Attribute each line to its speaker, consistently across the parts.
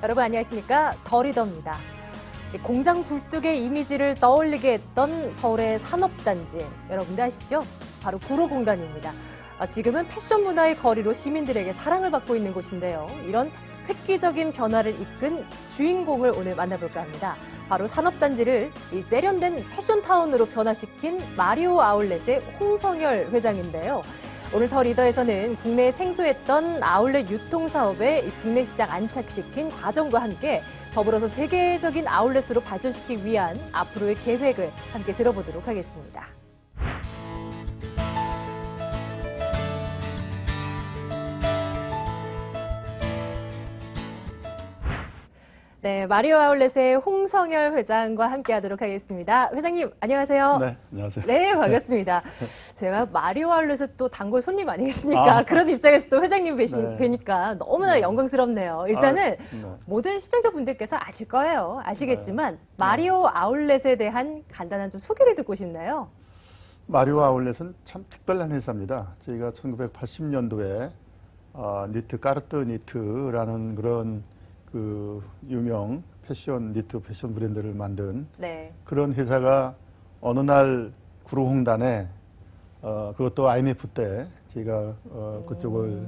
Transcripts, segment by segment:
Speaker 1: 여러분 안녕하십니까? 더리더입니다. 공장 굴뚝의 이미지를 떠올리게 했던 서울의 산업단지, 여러분들 아시죠? 바로 구로공단입니다. 지금은 패션 문화의 거리로 시민들에게 사랑을 받고 있는 곳인데요. 이런 획기적인 변화를 이끈 주인공을 오늘 만나볼까 합니다. 바로 산업단지를 이 세련된 패션타운으로 변화시킨 마리오 아울렛의 홍성열 회장인데요. 오늘 더 리더에서는 국내에 생소했던 아울렛 유통 사업에 국내 시장 안착시킨 과정과 함께 더불어서 세계적인 아울렛으로 발전시키기 위한 앞으로의 계획을 함께 들어보도록 하겠습니다. 네, 마리오 아울렛의 홍성열 회장과 함께하도록 하겠습니다. 회장님, 안녕하세요.
Speaker 2: 네, 안녕하세요.
Speaker 1: 네, 반갑습니다. 제가 마리오 아울렛의 또 단골 손님 아니겠습니까? 그런 입장에서 또 회장님 뵈니까 너무나 영광스럽네요. 일단은 모든 시청자분들께서 아실 거예요. 아시겠지만 마리오 아울렛에 대한 간단한 좀 소개를 듣고 싶네요.
Speaker 2: 마리오 아울렛은 참 특별한 회사입니다. 저희가 1980년도에 니트 까르트 니트라는 그런 그 유명 패션 니트 패션 브랜드를 만든 그런 회사가 어느 날 구로공단에 그것도 IMF 때 제가 그쪽을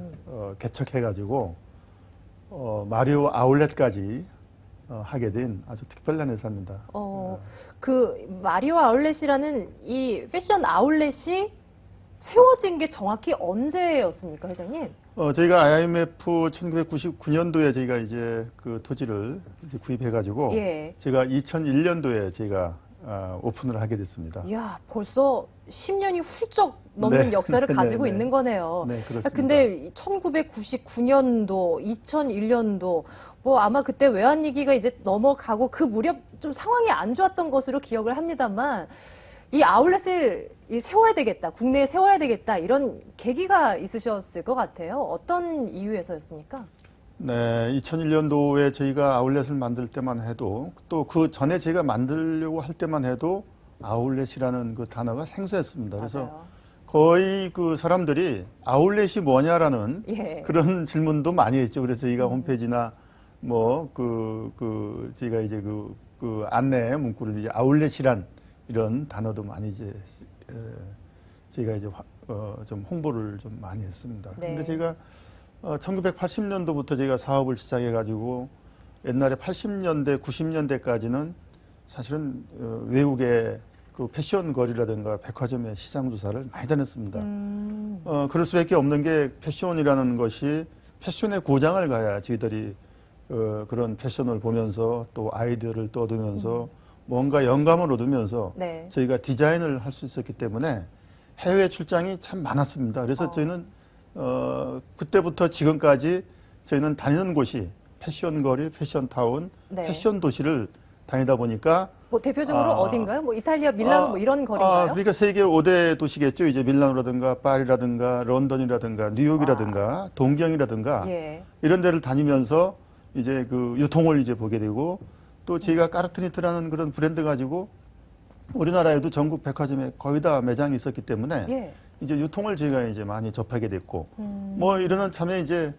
Speaker 2: 개척해가지고 마리오 아울렛까지 하게 된 아주 특별한 회사입니다.
Speaker 1: 그 마리오 아울렛이라는 이 패션 아울렛이 세워진 게 정확히 언제였습니까, 회장님?
Speaker 2: 저희가 IMF 1999년도에 저희가 이제 그 토지를 이제 구입해가지고 제가 2001년도에 저희가 오픈을 하게 됐습니다.
Speaker 1: 이야, 벌써 10년이 훌쩍 넘는 역사를 가지고 있는 거네요.
Speaker 2: 네, 그렇습니다.
Speaker 1: 근데 1999년도, 2001년도 뭐 아마 그때 외환위기가 이제 넘어가고 그 무렵 좀 상황이 안 좋았던 것으로 기억을 합니다만 이 아울렛을 세워야 되겠다, 국내에 세워야 되겠다 이런 계기가 있으셨을 것 같아요. 어떤 이유에서였습니까?
Speaker 2: 네, 2001년도에 저희가 아울렛을 만들 때만 해도 또 그 전에 제가 만들려고 할 때만 해도 아울렛이라는 그 단어가 생소했습니다. 그래서
Speaker 1: 맞아요.
Speaker 2: 거의 그 사람들이 아울렛이 뭐냐라는 그런 질문도 많이 했죠. 그래서 저희가 홈페이지나 뭐 저희가 이제 그 안내 문구를 이제 아울렛이란 이런 단어도 많이 이제 저희가 이제 좀 홍보를 좀 많이 했습니다. 근데 제가 1980년도부터 제가 사업을 시작해가지고 옛날에 80년대, 90년대까지는 사실은 외국의 그 패션 거리라든가 백화점의 시장 조사를 많이 다녔습니다. 그럴 수밖에 없는 게 패션이라는 것이 패션의 고장을 가야 저희들이 그런 패션을 보면서 또 아이디어를 또 얻으면서 뭔가 영감을 얻으면서 저희가 디자인을 할 수 있었기 때문에 해외 출장이 참 많았습니다. 그래서 저희는 그때부터 지금까지 저희는 다니는 곳이 패션 거리, 패션 타운, 패션 도시를 다니다 보니까
Speaker 1: 뭐 대표적으로 어딘가요? 뭐 이탈리아 밀라노 뭐 이런 거리인가요?
Speaker 2: 그러니까 세계 5대 도시겠죠. 이제 밀라노라든가 파리라든가 런던이라든가 뉴욕이라든가 동경이라든가 이런 데를 다니면서 이제 그 유통을 이제 보게 되고 또 저희가 까르트니트라는 그런 브랜드 가지고 우리나라에도 전국 백화점에 거의 다 매장이 있었기 때문에 이제 유통을 저희가 이제 많이 접하게 됐고 뭐 이러는 참에 이제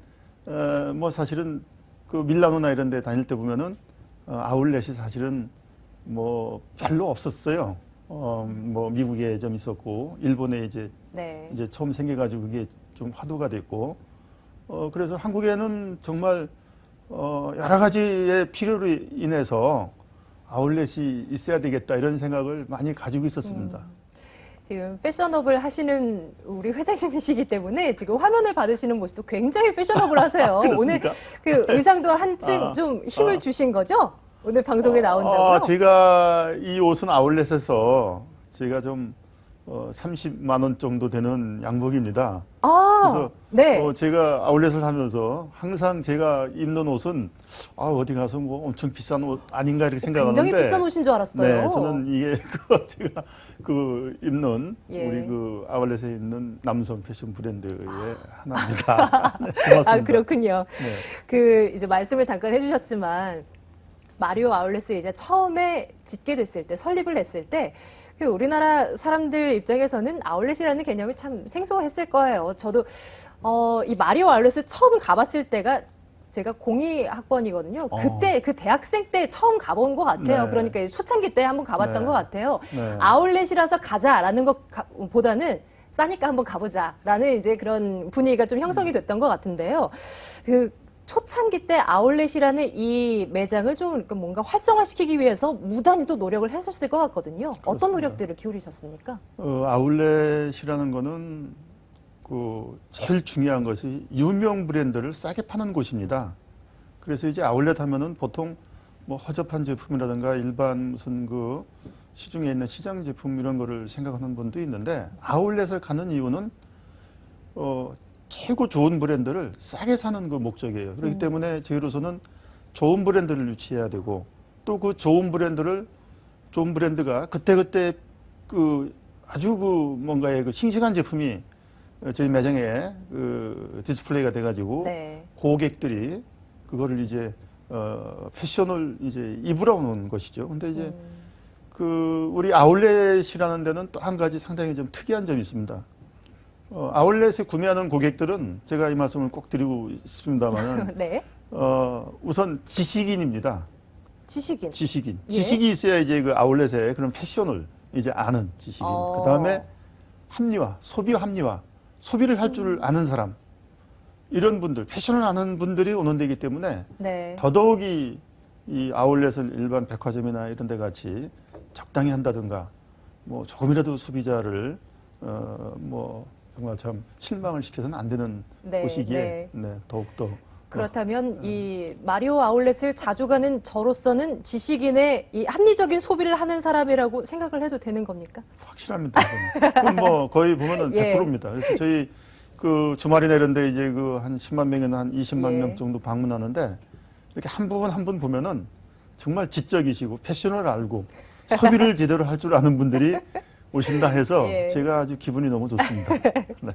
Speaker 2: 뭐 사실은 그 밀라노나 이런 데 다닐 때 보면은 아울렛이 사실은 뭐 별로 없었어요. 뭐 미국에 좀 있었고 일본에 이제 처음 생겨가지고 그게 좀 화두가 됐고 그래서 한국에는 정말 여러 가지의 필요로 인해서 아울렛이 있어야 되겠다 이런 생각을 많이 가지고 있었습니다.
Speaker 1: 지금 패셔너블 하시는 우리 회장님이시기 때문에 지금 화면을 받으시는 모습도 굉장히 패셔너블 하세요. 오늘 그 의상도 한층 좀 힘을 주신 거죠? 오늘 방송에 나온다고요?
Speaker 2: 제가 이 옷은 아울렛에서 제가 좀 30만 원 정도 되는 양복입니다. 그래서 제가 아울렛을 하면서 항상 제가 입는 옷은 어디 가서 뭐 엄청 비싼 옷 아닌가 이렇게 생각하는데
Speaker 1: 굉장히 비싼 옷인 줄 알았어요.
Speaker 2: 네, 저는 이게 제가 입는 우리 그 아울렛에 있는 남성 패션 브랜드의 하나입니다. 네, 고맙습니다.
Speaker 1: 그렇군요. 그 이제 말씀을 잠깐 해주셨지만 마리오 아울렛을 이제 처음에 짓게 됐을 때, 설립을 했을 때, 그 우리나라 사람들 입장에서는 아울렛이라는 개념이 참 생소했을 거예요. 저도 이 마리오 아울렛을 처음 가봤을 때가 제가 02학번이거든요. 그때 그 대학생 때 처음 가본 것 같아요.
Speaker 2: 네.
Speaker 1: 그러니까 초창기 때 한번 가봤던
Speaker 2: 네.
Speaker 1: 것 같아요.
Speaker 2: 네.
Speaker 1: 아울렛이라서 가자라는 것보다는 싸니까 한번 가보자라는 이제 그런 분위기가 좀 형성이 됐던 것 같은데요. 그 초창기 때 아울렛이라는 이 매장을 좀 이렇게 뭔가 활성화시키기 위해서 무단히도 노력을 했었을 것 같거든요. 어떤 노력들을 기울이셨습니까?
Speaker 2: 아울렛이라는 거는 제일 중요한 것이 유명 브랜드를 싸게 파는 곳입니다. 그래서 이제 아울렛 하면은 보통 뭐 허접한 제품이라든가 일반 무슨 시중에 있는 시장 제품 이런 거를 생각하는 분도 있는데 아울렛을 가는 이유는 최고 좋은 브랜드를 싸게 사는 그 목적이에요. 그렇기 때문에 저희로서는 좋은 브랜드를 유치해야 되고 또 그 좋은 브랜드가 그때그때 아주 뭔가의 싱싱한 제품이 저희 매장에 디스플레이가 돼가지고
Speaker 1: 네.
Speaker 2: 고객들이 그거를 이제 패션을 이제 입으러오는 것이죠. 근데 이제 우리 아울렛이라는 데는 또 한 가지 상당히 좀 특이한 점이 있습니다. 아울렛에 구매하는 고객들은 제가 이 말씀을 꼭 드리고 싶습니다만은
Speaker 1: 네.
Speaker 2: 우선 지식인입니다.
Speaker 1: 지식인.
Speaker 2: 예? 지식이 있어야 이제 그 아울렛의 그런 패션을 이제 아는 지식인. 그 다음에 소비 합리화. 소비를 할 줄 아는 사람. 이런 분들, 패션을 아는 분들이 오는 데이기 때문에
Speaker 1: 네.
Speaker 2: 더더욱이 이 아울렛을 일반 백화점이나 이런 데 같이 적당히 한다든가 뭐 조금이라도 소비자를 정말 참 실망을 시켜서는 안 되는
Speaker 1: 네,
Speaker 2: 곳이기에 더욱더
Speaker 1: 그렇다면 이 마리오 아울렛을 자주 가는 저로서는 지식인의 이 합리적인 소비를 하는 사람이라고 생각을 해도 되는 겁니까?
Speaker 2: 확실합니다. 그건 뭐 거의 보면은
Speaker 1: 예.
Speaker 2: 100%입니다. 그래서 저희 주말이나 이런데 이제 한 10만 명이나 한 20만
Speaker 1: 예.
Speaker 2: 명 정도 방문하는데 이렇게 한 분 보면은 정말 지적이시고 패션을 알고 소비를 제대로 할 줄 아는 분들이 오신다 해서
Speaker 1: 예.
Speaker 2: 제가 아주 기분이 너무 좋습니다. 네.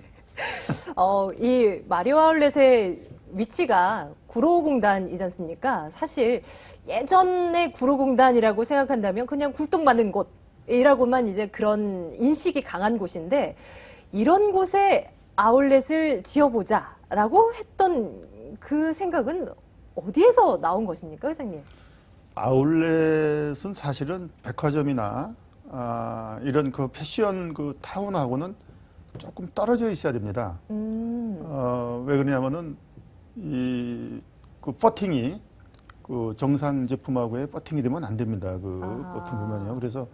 Speaker 1: 이 마리오 아울렛의 위치가 구로공단이지 않습니까? 사실 예전에 구로공단이라고 생각한다면 그냥 굴뚝 많은 곳이라고만 이제 그런 인식이 강한 곳인데 이런 곳에 아울렛을 지어보자라고 했던 그 생각은 어디에서 나온 것입니까, 회장님?
Speaker 2: 아울렛은 사실은 백화점이나 이런 패션 타운하고는 조금 떨어져 있어야 됩니다. 왜 그러냐면은 버팅이 정상 제품하고의 버팅이 되면 안 됩니다. 버팅 보면요. 그래서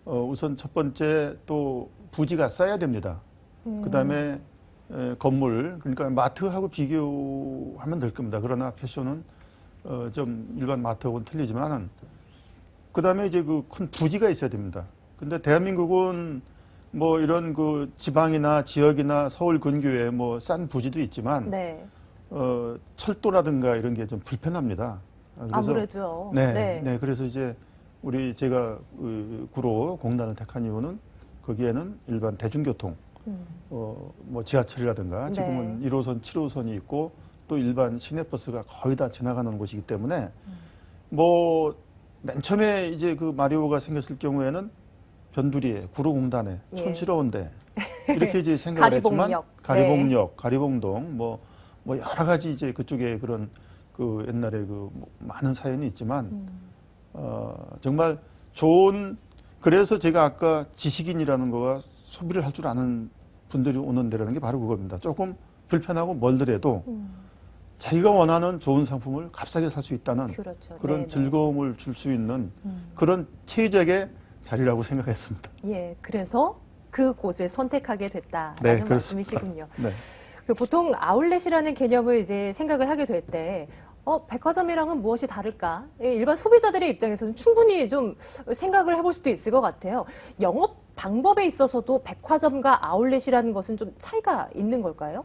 Speaker 2: 우선 첫 번째 또 부지가 싸야 됩니다. 그다음에 건물 그러니까 마트하고 비교하면 될 겁니다. 그러나 패션은 좀 일반 마트하고는 틀리지만은 그다음에 이제 큰 부지가 있어야 됩니다. 근데 대한민국은 뭐 이런 지방이나 지역이나 서울 근교에 뭐 싼 부지도 있지만
Speaker 1: 네.
Speaker 2: 철도라든가 이런 게 좀 불편합니다. 그래서
Speaker 1: 아무래도요.
Speaker 2: 네. 그래서 이제 제가 구로 공단을 택한 이유는 거기에는 일반 대중교통 뭐 지하철이라든가 지금은 1호선, 7호선이 있고 또 일반 시내버스가 거의 다 지나가는 곳이기 때문에 뭐 맨 처음에 이제 마리오가 생겼을 경우에는 변두리에 구로공단에 촌스러운데 이렇게 이제 생각을 했지만 가리봉역, 가리봉동 뭐 여러 가지 이제 그쪽에 그런 옛날에 많은 사연이 있지만 정말 좋은 그래서 제가 아까 지식인이라는 거가 소비를 할 줄 아는 분들이 오는 데라는 게 바로 그겁니다. 조금 불편하고 멀더라도 자기가 원하는 좋은 상품을 값싸게 살 수 있다는
Speaker 1: 그렇죠.
Speaker 2: 그런 즐거움을 줄 수 있는 그런 최적의 자리라고 생각했습니다.
Speaker 1: 예, 그래서 그곳을 선택하게 됐다라는
Speaker 2: 네,
Speaker 1: 말씀이시군요.
Speaker 2: 네.
Speaker 1: 보통 아울렛이라는 개념을 이제 생각을 하게 될 때 백화점이랑은 무엇이 다를까? 일반 소비자들의 입장에서는 충분히 좀 생각을 해볼 수도 있을 것 같아요. 영업 방법에 있어서도 백화점과 아울렛이라는 것은 좀 차이가 있는 걸까요?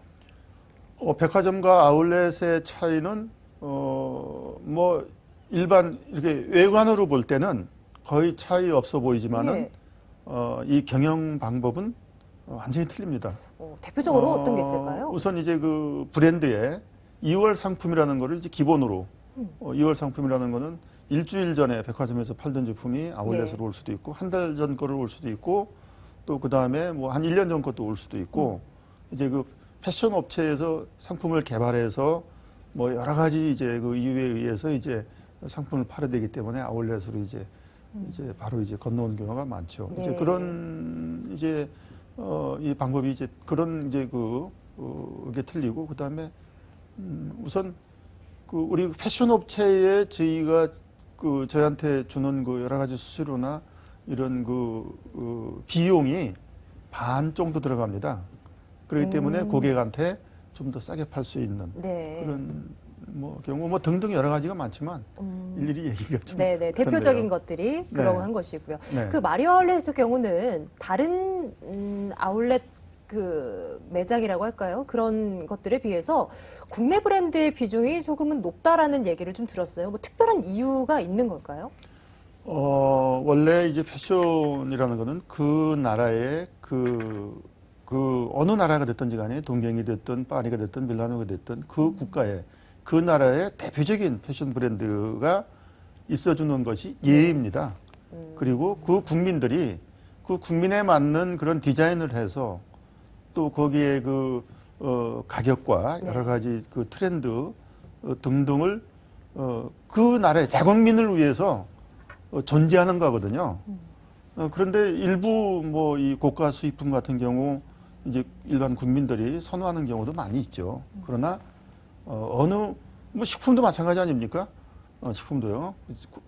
Speaker 2: 백화점과 아울렛의 차이는 뭐 일반 이렇게 외관으로 볼 때는 거의 차이 없어 보이지만은 이 경영 방법은 완전히 틀립니다.
Speaker 1: 대표적으로 어떤 게 있을까요?
Speaker 2: 우선 이제 브랜드의 2월 상품이라는 거를 이제 기본으로 2월 상품이라는 거는 일주일 전에 백화점에서 팔던 제품이 아울렛으로 올 수도 있고 한 달 전 거를 올 수도 있고 또 그다음에 뭐 한 1년 전 것도 올 수도 있고 이제 패션 업체에서 상품을 개발해서 뭐 여러 가지 이제 그 이유에 의해서 이제 상품을 팔아야 되기 때문에 아울렛으로 이제 바로 이제 건너온 경우가 많죠.
Speaker 1: 네.
Speaker 2: 이제 그런 이제 이 방법이 이제 그런 이제 그게 틀리고 그다음에 우선 그 우리 패션 업체에 저희가 그 저희한테 주는 그 여러 가지 수수료나 이런 그 비용이 반 정도 들어갑니다. 그렇기 때문에 고객한테 좀 더 싸게 팔 수 있는
Speaker 1: 네.
Speaker 2: 그런 뭐 경우 뭐 등등 여러 가지가 많지만 일일이 얘기가 좀
Speaker 1: 네네. 대표적인 것들이 그러한 것이고요.
Speaker 2: 네.
Speaker 1: 그 마리오 아울렛의 경우는 다른 아울렛 그 매장이라고 할까요? 그런 것들에 비해서 국내 브랜드의 비중이 조금은 높다라는 얘기를 좀 들었어요. 뭐 특별한 이유가 있는 걸까요?
Speaker 2: 원래 이제 패션이라는 거는 그 나라의 그 어느 나라가 됐든지 간에 동경이 됐든 파리가 됐든 밀라노가 됐든 그 국가의 그 나라의 대표적인 패션 브랜드가 있어주는 것이 예입니다. 그리고 그 국민들이 그 국민에 맞는 그런 디자인을 해서 또 거기에 그 가격과 여러 가지 그 트렌드 등등을 그 나라의 자국민을 위해서 존재하는 거거든요. 그런데 일부 뭐 이 고가 수입품 같은 경우 이제 일반 국민들이 선호하는 경우도 많이 있죠. 그러나 어느 뭐 식품도 마찬가지 아닙니까? 식품도요.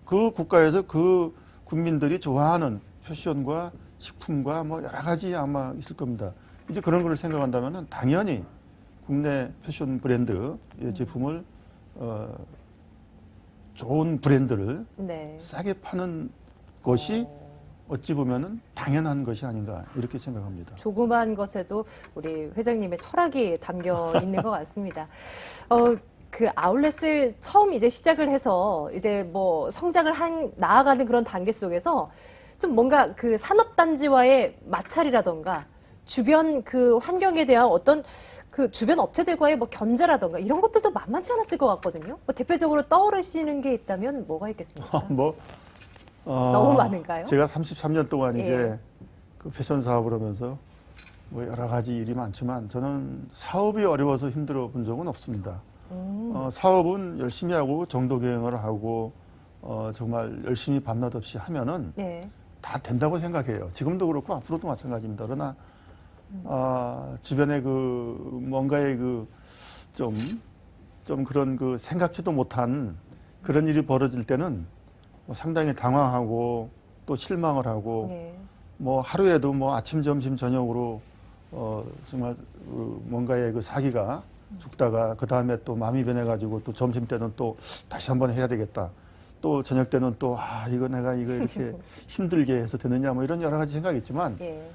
Speaker 2: 그 국가에서 그 국민들이 좋아하는 패션과 식품과 뭐 여러 가지 아마 있을 겁니다. 이제 그런 걸 생각한다면은 당연히 국내 패션 브랜드의 제품을 좋은 브랜드를
Speaker 1: 네.
Speaker 2: 싸게 파는 것이 어찌 보면은 당연한 것이 아닌가 이렇게 생각합니다.
Speaker 1: 조그만 것에도 우리 회장님의 철학이 담겨 있는 것 같습니다. 그 아울렛을 처음 이제 시작을 해서 이제 뭐 성장을 나아가는 그런 단계 속에서 좀 뭔가 그 산업단지와의 마찰이라던가 주변 그 환경에 대한 어떤 그 주변 업체들과의 뭐 견제라던가 이런 것들도 만만치 않았을 것 같거든요. 뭐 대표적으로 떠오르시는 게 있다면 뭐가 있겠습니까? 너무 많은가요?
Speaker 2: 제가 33년 동안
Speaker 1: 예.
Speaker 2: 이제 그 패션 사업을 하면서 뭐 여러 가지 일이 많지만 저는 사업이 어려워서 힘들어 본 적은 없습니다. 사업은 열심히 하고 정도 경영을 하고 정말 열심히 밤낮 없이 하면은
Speaker 1: 네.
Speaker 2: 다 된다고 생각해요. 지금도 그렇고 앞으로도 마찬가지입니다. 그러나 주변에 그 뭔가의 그 좀 그런 그 생각지도 못한 그런 일이 벌어질 때는 뭐 상당히 당황하고 또 실망을 하고
Speaker 1: 네.
Speaker 2: 뭐 하루에도 뭐 아침, 점심, 저녁으로 정말 뭔가의 그 사기가 죽다가 그 다음에 또 마음이 변해가지고 또 점심 때는 또 다시 한번 해야 되겠다. 또 저녁 때는 또 이거 내가 이거 이렇게 힘들게 해서 되느냐 뭐 이런 여러 가지 생각이 있지만
Speaker 1: 예.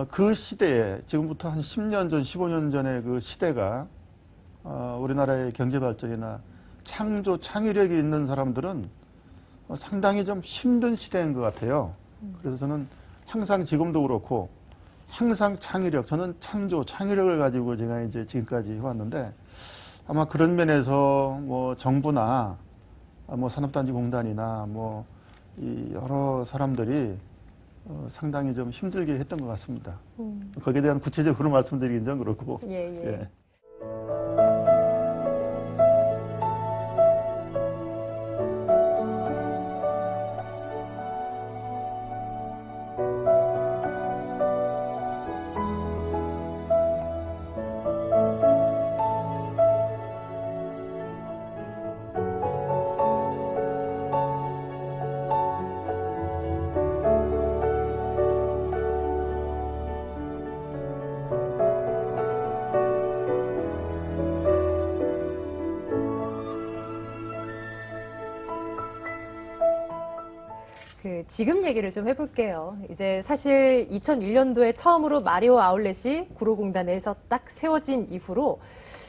Speaker 2: 그 시대에 지금부터 한 10년 전, 15년 전의 그 시대가 우리나라의 경제 발전이나 창조, 창의력이 있는 사람들은 상당히 좀 힘든 시대인 것 같아요. 그래서 저는 항상 지금도 그렇고 항상 창의력, 저는 창조, 창의력을 가지고 제가 이제 지금까지 해왔는데 아마 그런 면에서 뭐 정부나 뭐 산업단지공단이나 뭐 이 여러 사람들이 상당히 좀 힘들게 했던 것 같습니다. 거기에 대한 구체적으로 말씀드리긴 좀 그렇고.
Speaker 1: 예.
Speaker 2: 예.
Speaker 1: 지금 얘기를 좀 해볼게요. 이제 사실 2001년도에 처음으로 마리오 아울렛이 구로공단에서 딱 세워진 이후로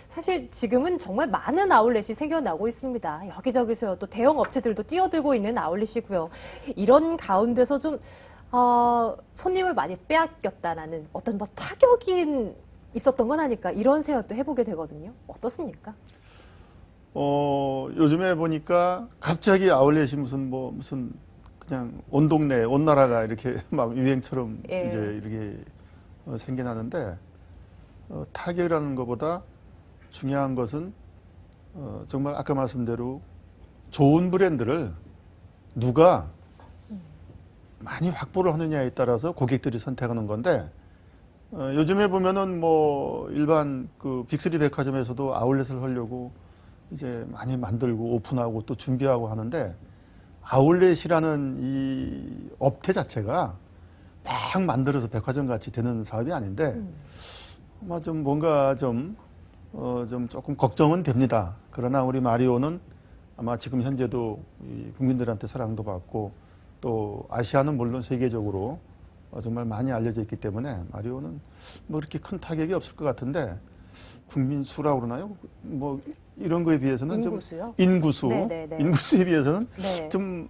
Speaker 1: 사실 지금은 정말 많은 아울렛이 생겨나고 있습니다. 여기저기서 또 대형 업체들도 뛰어들고 있는 아울렛이고요. 이런 가운데서 좀 손님을 많이 빼앗겼다라는 어떤 뭐 타격이 있었던 건 아닐까 이런 생각도 해보게 되거든요. 어떻습니까?
Speaker 2: 요즘에 보니까 갑자기 아울렛이 무슨 그냥 온 동네, 온 나라가 이렇게 막 유행처럼
Speaker 1: 예.
Speaker 2: 이제 이렇게 생겨나는데 타격이라는 것보다 중요한 것은 정말 아까 말씀대로 좋은 브랜드를 누가 많이 확보를 하느냐에 따라서 고객들이 선택하는 건데, 요즘에 보면은 뭐 일반 그 빅3 백화점에서도 아울렛을 하려고 이제 많이 만들고 오픈하고 또 준비하고 하는데, 아울렛이라는 이 업태 자체가 막 만들어서 백화점 같이 되는 사업이 아닌데, 아마 좀 뭔가 좀 조금 걱정은 됩니다. 그러나 우리 마리오는 아마 지금 현재도 이 국민들한테 사랑도 받고 또 아시아는 물론 세계적으로 정말 많이 알려져 있기 때문에 마리오는 뭐 그렇게 큰 타격이 없을 것 같은데, 국민 수라고 그러나요? 뭐 이런 거에 비해서는
Speaker 1: 인구수요?
Speaker 2: 좀 인구수,
Speaker 1: 네네네.
Speaker 2: 인구수에 비해서는
Speaker 1: 네.
Speaker 2: 좀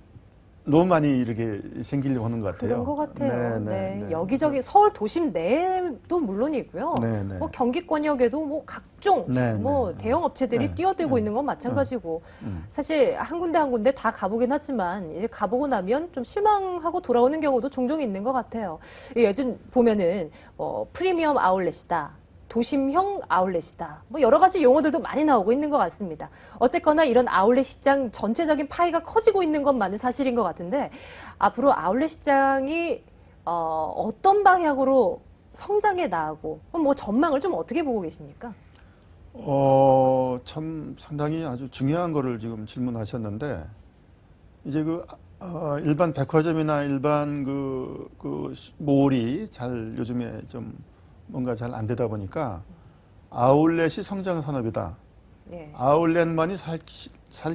Speaker 2: 너무 많이 이렇게 생기려고 하는 것 같아요.
Speaker 1: 그런 것 같아요.
Speaker 2: 네.
Speaker 1: 여기저기 서울 도심 내도 물론이고요.
Speaker 2: 네.
Speaker 1: 뭐 경기권역에도 뭐 각종 뭐 대형 업체들이 뛰어들고 있는 건 마찬가지고, 사실 한 군데 한 군데 다 가보긴 하지만 이제 가보고 나면 좀 실망하고 돌아오는 경우도 종종 있는 것 같아요. 요즘 보면은 프리미엄 아울렛이다, 도심형 아울렛이다, 뭐 여러 가지 용어들도 많이 나오고 있는 것 같습니다. 어쨌거나 이런 아울렛 시장 전체적인 파이가 커지고 있는 것만은 사실인 것 같은데, 앞으로 아울렛 시장이 어떤 방향으로 성장해 나가고 뭐 전망을 좀 어떻게 보고 계십니까?
Speaker 2: 참 상당히 아주 중요한 거를 지금 질문하셨는데, 이제 일반 백화점이나 일반 그 몰이 잘 요즘에 좀 뭔가 잘 안 되다 보니까 아울렛이 성장 산업이다.
Speaker 1: 예.
Speaker 2: 아울렛만이 살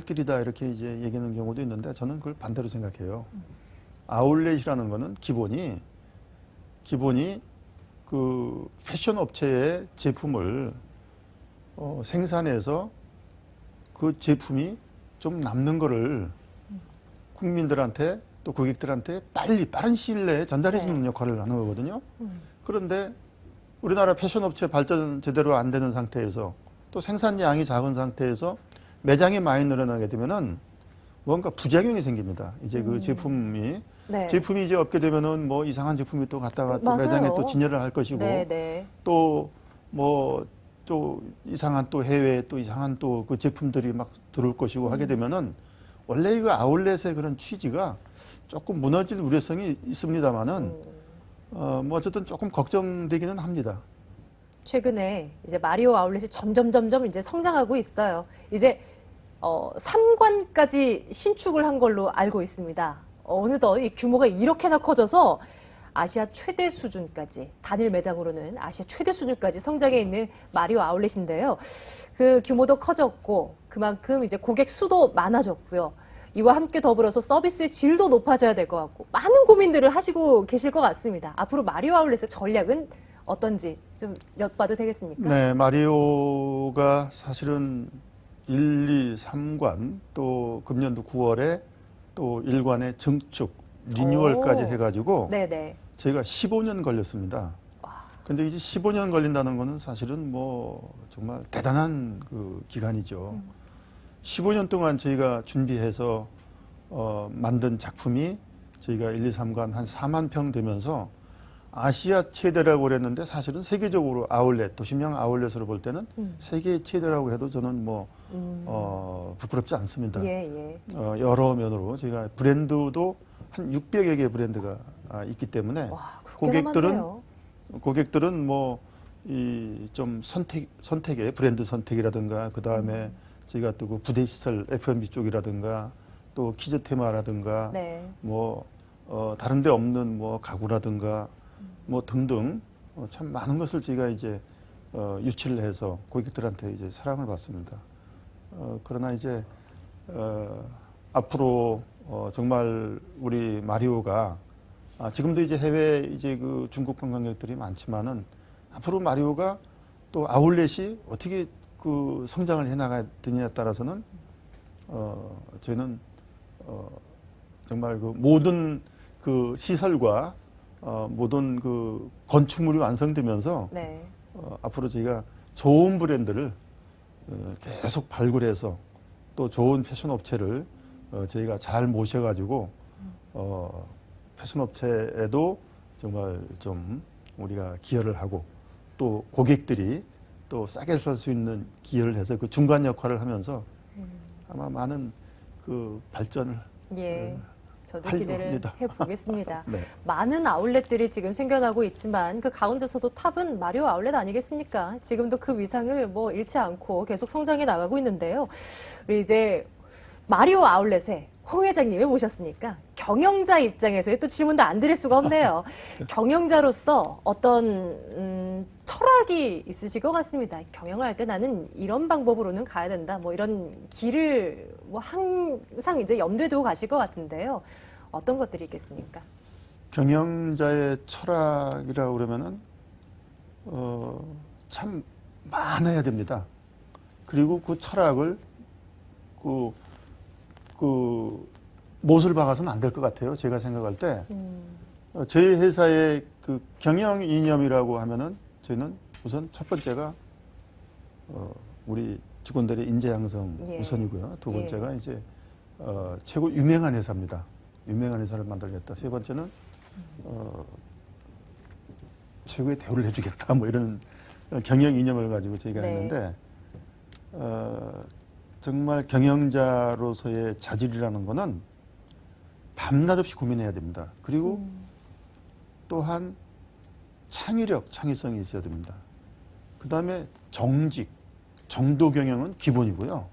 Speaker 2: 길이다. 이렇게 이제 얘기하는 경우도 있는데, 저는 그걸 반대로 생각해요. 아울렛이라는 거는 기본이 그 패션 업체의 제품을 생산해서 그 제품이 좀 남는 거를 국민들한테 또 고객들한테 빠른 시일 내에 전달해 주는 역할을 하는 거거든요. 그런데 우리나라 패션 업체 발전 제대로 안 되는 상태에서 또 생산량이 작은 상태에서 매장이 많이 늘어나게 되면은 뭔가 부작용이 생깁니다. 이제 그 제품이 이제 없게 되면은 뭐 이상한 제품이 또 갔다가 또 매장에 또 진열을 할 것이고, 또 뭐 또 이상한 또 해외에 또 이상한 또 그 제품들이 막 들어올 것이고 하게 되면은 원래 그 아울렛의 그런 취지가 조금 무너질 우려성이 있습니다만은 뭐 어쨌든 조금 걱정되기는 합니다.
Speaker 1: 최근에 이제 마리오 아울렛이 점점 이제 성장하고 있어요. 이제 3관까지 신축을 한 걸로 알고 있습니다. 어느덧 이 규모가 이렇게나 커져서 아시아 최대 수준까지, 단일 매장으로는 아시아 최대 수준까지 성장해 있는 마리오 아울렛인데요. 그 규모도 커졌고 그만큼 이제 고객 수도 많아졌고요. 이와 함께 더불어서 서비스의 질도 높아져야 될 것 같고, 많은 고민들을 하시고 계실 것 같습니다. 앞으로 마리오 아울렛의 전략은 어떤지 좀 엿봐도 되겠습니까?
Speaker 2: 네, 마리오가 사실은 1, 2, 3관 또 금년도 9월에 또 1관의 증축, 리뉴얼까지 해가지고 저희가 15년 걸렸습니다. 근데 이제 15년 걸린다는 거는 사실은 뭐 정말 대단한 그 기간이죠. 15년 동안 저희가 준비해서 만든 작품이 저희가 1, 2, 3관 한 4만 평 되면서 아시아 최대라고 그랬는데, 사실은 세계적으로 아울렛, 도심형 아울렛으로 볼 때는 세계 최대라고 해도 저는 뭐 부끄럽지 않습니다. 여러 면으로 저희가 브랜드도 한 600여 개의 브랜드가 있기 때문에 고객들은 뭐 이 좀 선택의 브랜드 선택이라든가, 그 다음에 저희가 또 그 부대 시설 F&B 쪽이라든가 또 키즈 테마라든가 뭐 다른 데 없는 뭐 가구라든가 뭐 등등 참 많은 것을 저희가 이제 유치를 해서 고객들한테 이제 사랑을 받습니다. 그러나 이제 앞으로 정말 우리 마리오가 지금도 이제 해외 이제 그 중국 관광객들이 많지만은, 앞으로 마리오가 또 아울렛이 어떻게 그 성장을 해나가야 되느냐에 따라서는 저희는 정말 그 모든 그 시설과 모든 그 건축물이 완성되면서 앞으로 저희가 좋은 브랜드를 계속 발굴해서 또 좋은 패션 업체를 저희가 잘 모셔가지고 패션 업체에도 정말 좀 우리가 기여를 하고, 또 고객들이 또 싸게 살 수 있는 기여를 해서 그 중간 역할을 하면서 아마 많은 그 발전을
Speaker 1: 예. 저도
Speaker 2: 하려고
Speaker 1: 기대를
Speaker 2: 합니다.
Speaker 1: 해보겠습니다.
Speaker 2: 네.
Speaker 1: 많은 아울렛들이 지금 생겨나고 있지만 그 가운데서도 탑은 마리오 아울렛 아니겠습니까? 지금도 그 위상을 뭐 잃지 않고 계속 성장해 나가고 있는데요. 우리 이제 마리오 아울렛에 홍 회장님을 모셨으니까 경영자 입장에서의 또 질문도 안 드릴 수가 없네요. 경영자로서 어떤 철학이 있으실 것 같습니다. 경영을 할 때 나는 이런 방법으로는 가야 된다. 뭐 이런 길을 뭐 항상 이제 염두에 두고 가실 것 같은데요. 어떤 것들이 있겠습니까?
Speaker 2: 경영자의 철학이라고 그러면은 참 많아야 됩니다. 그리고 그 철학을 못을 박아서는 안 될 것 같아요. 제가 생각할 때 저희 회사의 그 경영 이념이라고 하면은 저희는 우선 첫 번째가 우리 직원들의 인재 양성
Speaker 1: 예.
Speaker 2: 우선이고요. 두 번째가
Speaker 1: 예.
Speaker 2: 이제 최고 유명한 회사입니다. 유명한 회사를 만들겠다. 세 번째는 최고의 대우를 해주겠다. 뭐 이런 경영 이념을 가지고 저희가
Speaker 1: 네.
Speaker 2: 했는데 정말 경영자로서의 자질이라는 거는 밤낮 없이 고민해야 됩니다. 그리고 또한 창의력, 창의성이 있어야 됩니다. 그 다음에 정직, 정도 경영은 기본이고요.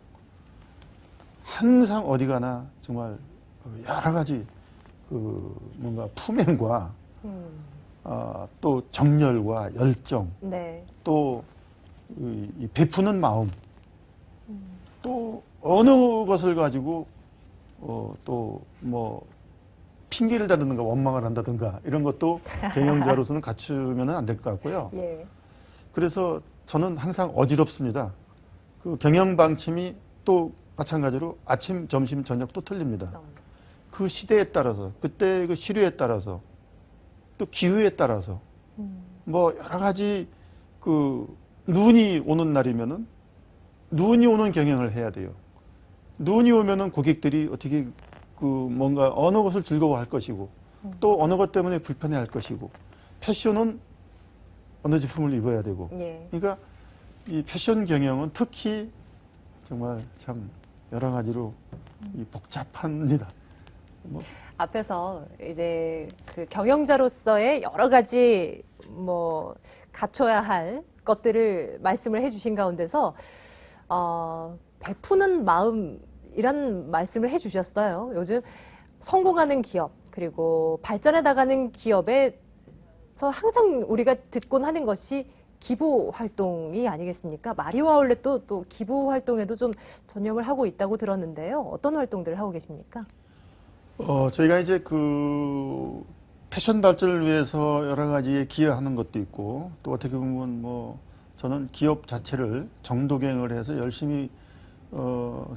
Speaker 2: 항상 어디 가나 정말 여러 가지 그 뭔가 품행과 또 정열과 열정,
Speaker 1: 네.
Speaker 2: 또 이 베푸는 마음, 또 어느 것을 가지고 또 뭐 핑계를 대든가 원망을 한다든가 이런 것도 경영자로서는 갖추면 안 될 것 같고요.
Speaker 1: 예.
Speaker 2: 그래서 저는 항상 어지럽습니다. 그 경영 방침이 또 마찬가지로 아침, 점심, 저녁 또 틀립니다. 그 시대에 따라서, 그때 그 시류에 따라서, 또 기후에 따라서, 뭐 여러 가지 그 눈이 오는 날이면은 눈이 오는 경영을 해야 돼요. 눈이 오면은 고객들이 어떻게 그 뭔가 어느 것을 즐거워할 것이고 또 어느 것 때문에 불편해할 것이고 패션은 어느 제품을 입어야 되고
Speaker 1: 예.
Speaker 2: 그러니까 이 패션 경영은 특히 정말 참 여러 가지로 이 복잡합니다. 뭐
Speaker 1: 앞에서 이제 그 경영자로서의 여러 가지 뭐 갖춰야 할 것들을 말씀을 해주신 가운데서 베푸는 마음이란 말씀을 해주셨어요. 요즘 성공하는 기업 그리고 발전해 나가는 기업에서 항상 우리가 듣곤 하는 것이 기부 활동이 아니겠습니까? 마리오 아울렛도 또 기부 활동에도 좀 전념을 하고 있다고 들었는데요. 어떤 활동들을 하고 계십니까?
Speaker 2: 저희가 이제 그 패션 발전을 위해서 여러 가지에 기여하는 것도 있고 또 어떻게 보면 뭐 저는 기업 자체를 정도 경영을 해서 열심히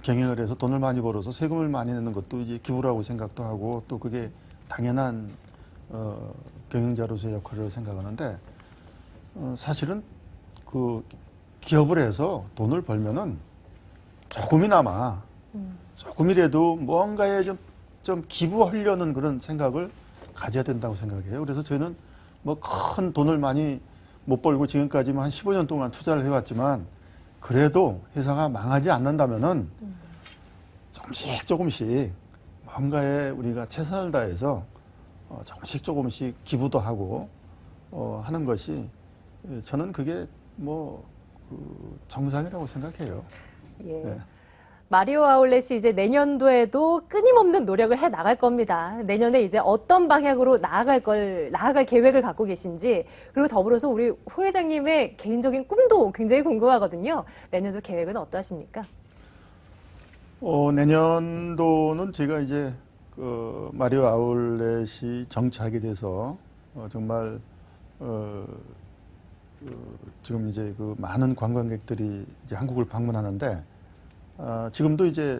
Speaker 2: 경영을 해서 돈을 많이 벌어서 세금을 많이 내는 것도 이제 기부라고 생각도 하고 또 그게 당연한 경영자로서의 역할이라고 생각하는데 사실은 그 기업을 해서 돈을 벌면은 조금이나마 조금이라도 뭔가에 좀 기부하려는 그런 생각을 가져야 된다고 생각해요. 그래서 저희는 뭐 큰 돈을 많이 못 벌고 지금까지만 한 15년 동안 투자를 해왔지만 그래도 회사가 망하지 않는다면은 조금씩 뭔가에 우리가 최선을 다해서 조금씩 기부도 하고 하는 것이 저는 그게 뭐 그 정상이라고 생각해요.
Speaker 1: 예.
Speaker 2: 네.
Speaker 1: 마리오 아울렛이 이제 내년도에도 끊임없는 노력을 해 나갈 겁니다. 내년에 이제 어떤 방향으로 나아갈 계획을 갖고 계신지, 그리고 더불어서 우리 홍 회장님의 개인적인 꿈도 굉장히 궁금하거든요. 내년도 계획은 어떠하십니까?
Speaker 2: 내년도는 제가 이제 그 마리오 아울렛이 정착이 돼서 정말 지금 이제 그 많은 관광객들이 이제 한국을 방문하는데 지금도 이제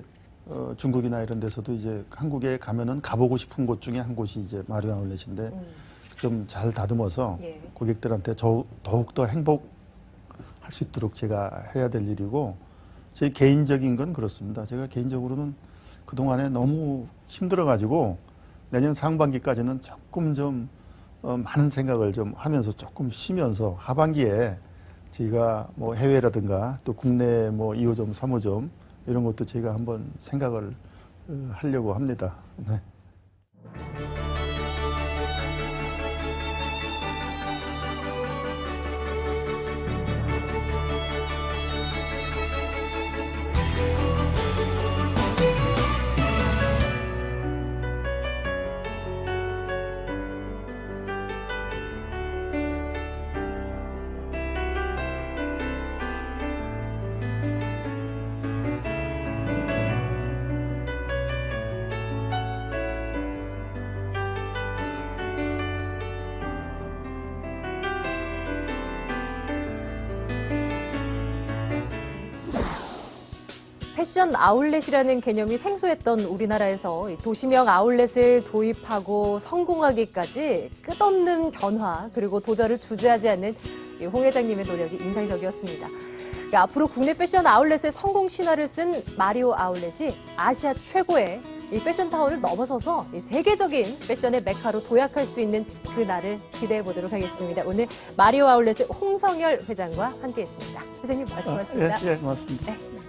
Speaker 2: 중국이나 이런 데서도 이제 한국에 가면은 가보고 싶은 곳 중에 한 곳이 이제 마리오 아울렛인데 좀 잘 다듬어서
Speaker 1: 예.
Speaker 2: 고객들한테 더욱더 행복할 수 있도록 제가 해야 될 일이고 제 개인적인 건 그렇습니다. 제가 개인적으로는 그동안에 너무 힘들어가지고 내년 상반기까지는 조금 좀 많은 생각을 좀 하면서 조금 쉬면서 하반기에 저희가 뭐 해외라든가 또 국내 뭐 2호점, 3호점 이런 것도 저희가 한번 생각을 하려고 합니다. 네.
Speaker 1: 패션 아울렛이라는 개념이 생소했던 우리나라에서 도시명 아울렛을 도입하고 성공하기까지 끝없는 변화 그리고 도전을 주저하지 않는 홍 회장님의 노력이 인상적이었습니다. 앞으로 국내 패션 아울렛의 성공 신화를 쓴 마리오 아울렛이 아시아 최고의 이 패션타운을 넘어서서 이 세계적인 패션의 메카로 도약할 수 있는 그날을 기대해 보도록 하겠습니다. 오늘 마리오 아울렛의 홍성열 회장과 함께했습니다. 회장님 말씀 고맙습니다.
Speaker 2: 예, 고맙습니다.
Speaker 1: 네.